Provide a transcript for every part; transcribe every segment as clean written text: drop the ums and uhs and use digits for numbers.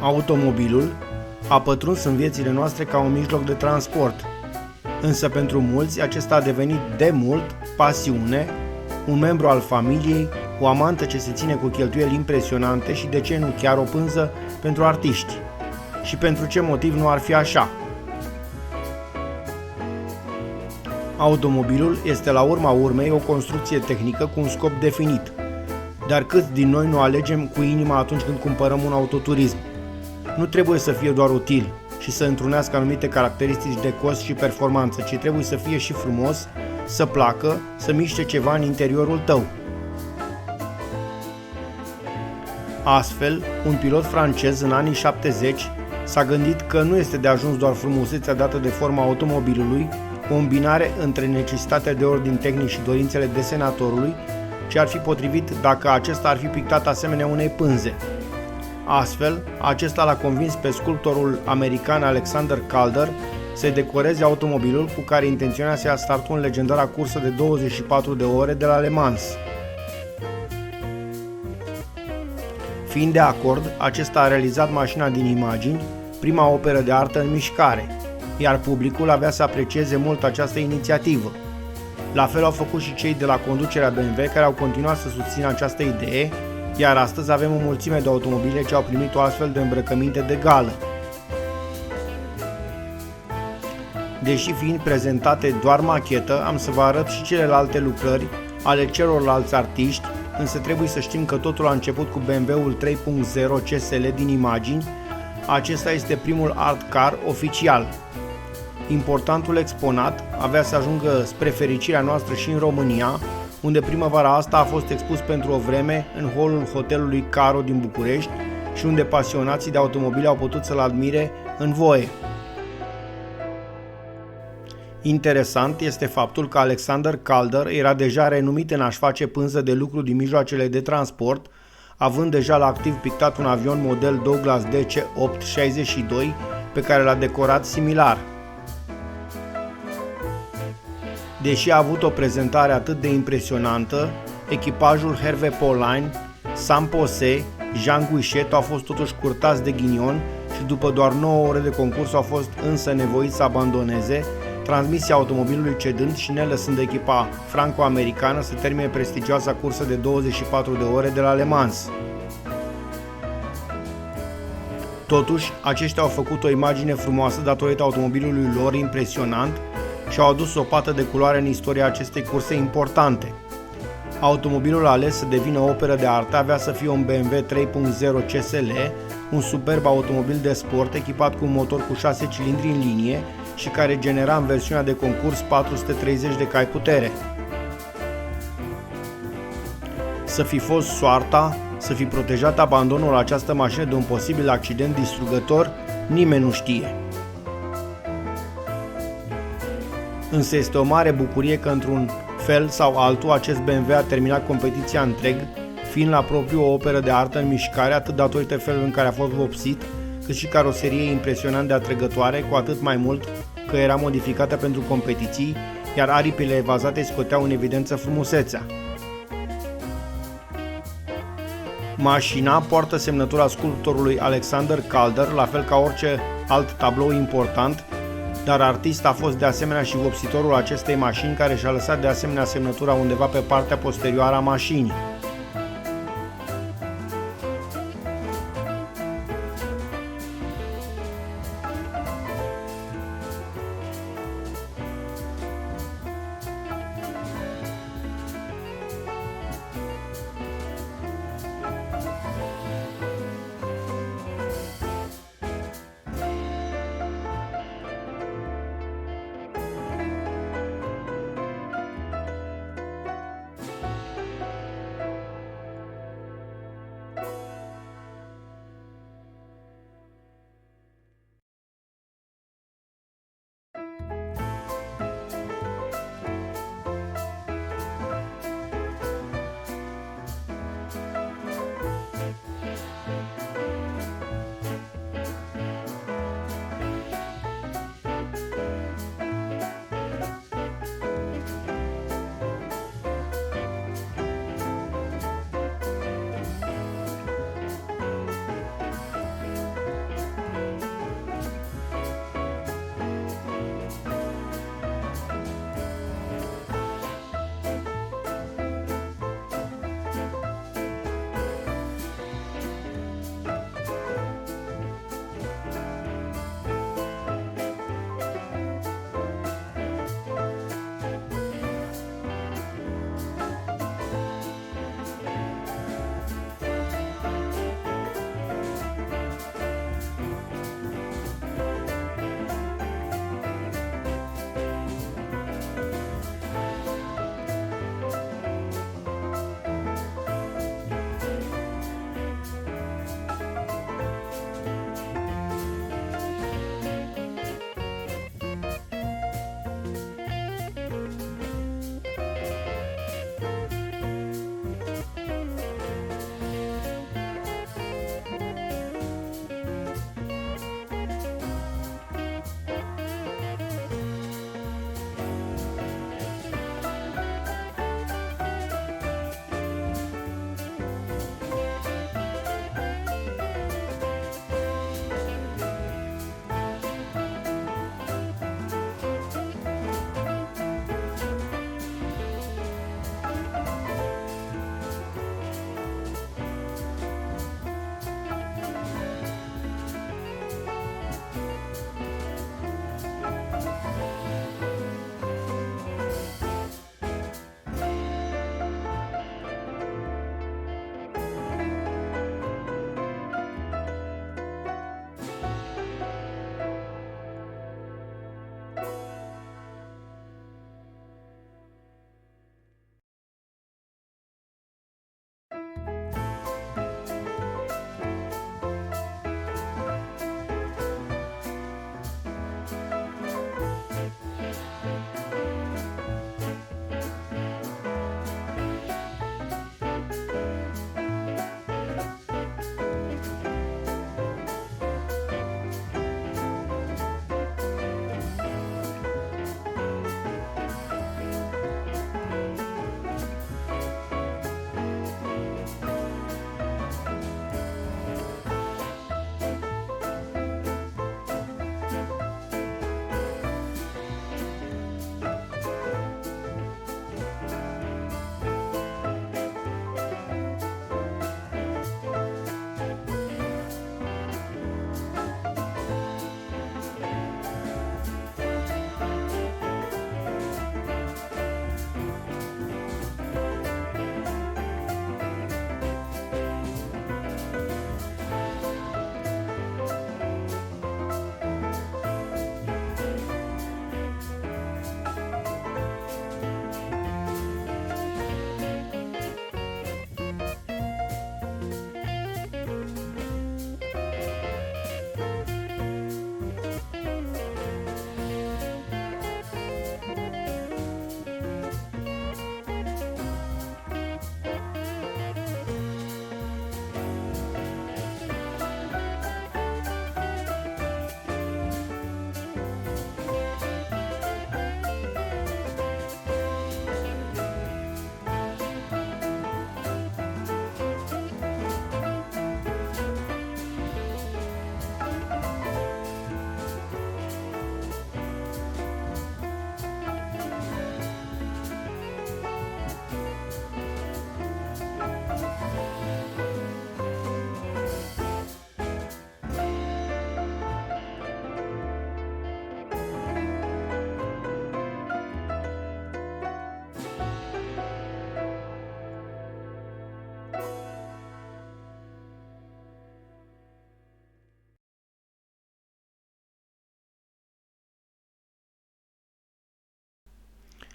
Automobilul a pătruns în viețile noastre ca un mijloc de transport, însă pentru mulți acesta a devenit de mult pasiune, un membru al familiei, o amantă ce se ține cu cheltuieli impresionante și de ce nu chiar o pânză pentru artiști. Și pentru ce motiv nu ar fi așa? Automobilul este la urma urmei o construcție tehnică cu un scop definit, dar câți din noi nu alegem cu inima atunci când cumpărăm un autoturism? Nu trebuie să fie doar util și să întrunească anumite caracteristici de cost și performanță, ci trebuie să fie și frumos, să placă, să miște ceva în interiorul tău. Astfel, un pilot francez în anii 70 s-a gândit că nu este de ajuns doar frumusețea dată de forma automobilului, o îmbinare între necesitatea de ordin tehnic și dorințele desenatorului, ci ar fi potrivit dacă acesta ar fi pictat asemenea unei pânze. Astfel, acesta l-a convins pe sculptorul american Alexander Calder să-i decoreze automobilul cu care intenționa să ia startul în legendara cursă de 24 de ore de la Le Mans. Fiind de acord, acesta a realizat mașina din imagini, prima operă de artă în mișcare, iar publicul avea să aprecieze mult această inițiativă. La fel au făcut și cei de la conducerea BMW, care au continuat să susțină această idee, iar astăzi avem o mulțime de automobile ce au primit o astfel de îmbrăcăminte de gală. Deși fiind prezentate doar machetă, am să vă arăt și celelalte lucrări ale celorlalți artiști, însă trebuie să știm că totul a început cu BMW-ul 3.0 CSL din imagini. Acesta este primul art car oficial. Importantul exponat avea să ajungă spre fericirea noastră și în România, unde primăvara asta a fost expus pentru o vreme în holul hotelului Caro din București și unde pasionații de automobile au putut să-l admire în voie. Interesant este faptul că Alexander Calder era deja renumit în a-și face pânză de lucru din mijloacele de transport, având deja la activ pictat un avion model Douglas DC-8-62 pe care l-a decorat similar. Deși a avut o prezentare atât de impresionantă, echipajul Hervé Paulin, Sam Posé, Jean Guichet au fost totuși curtați de ghinion și după doar 9 ore de concurs au fost însă nevoiți să abandoneze, transmisia automobilului cedând și nelăsând echipa franco-americană să termine prestigioasa cursă de 24 de ore de la Le Mans. Totuși, aceștia au făcut o imagine frumoasă datorită automobilului lor impresionant și au adus o pată de culoare în istoria acestei curse importante. Automobilul ales să devină operă de artă avea să fie un BMW 3.0 CSL, un superb automobil de sport echipat cu un motor cu 6 cilindri în linie și care genera în versiunea de concurs 430 de cai putere. Să fi fost soarta, să fi protejat abandonul această mașină de un posibil accident distrugător, nimeni nu știe. Însă este o mare bucurie că într-un fel sau altul acest BMW a terminat competiția întreg, fiind la propriu o operă de artă în mișcare atât datorită felului în care a fost vopsit, cât și caroserie impresionant de atrăgătoare, cu atât mai mult că era modificată pentru competiții, iar aripile evazate scoteau în evidență frumusețea. Mașina poartă semnătura sculptorului Alexander Calder, la fel ca orice alt tablou important, dar artist a fost de asemenea și vopsitorul acestei mașini, care și-a lăsat de asemenea semnătura undeva pe partea posterioară a mașinii.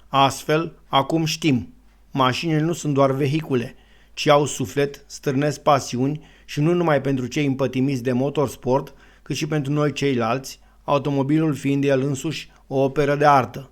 Astfel, acum știm, mașinile nu sunt doar vehicule, ci au suflet, stârnesc pasiuni și nu numai pentru cei împătimiți de motorsport, cât și pentru noi ceilalți, automobilul fiind el însuși o operă de artă.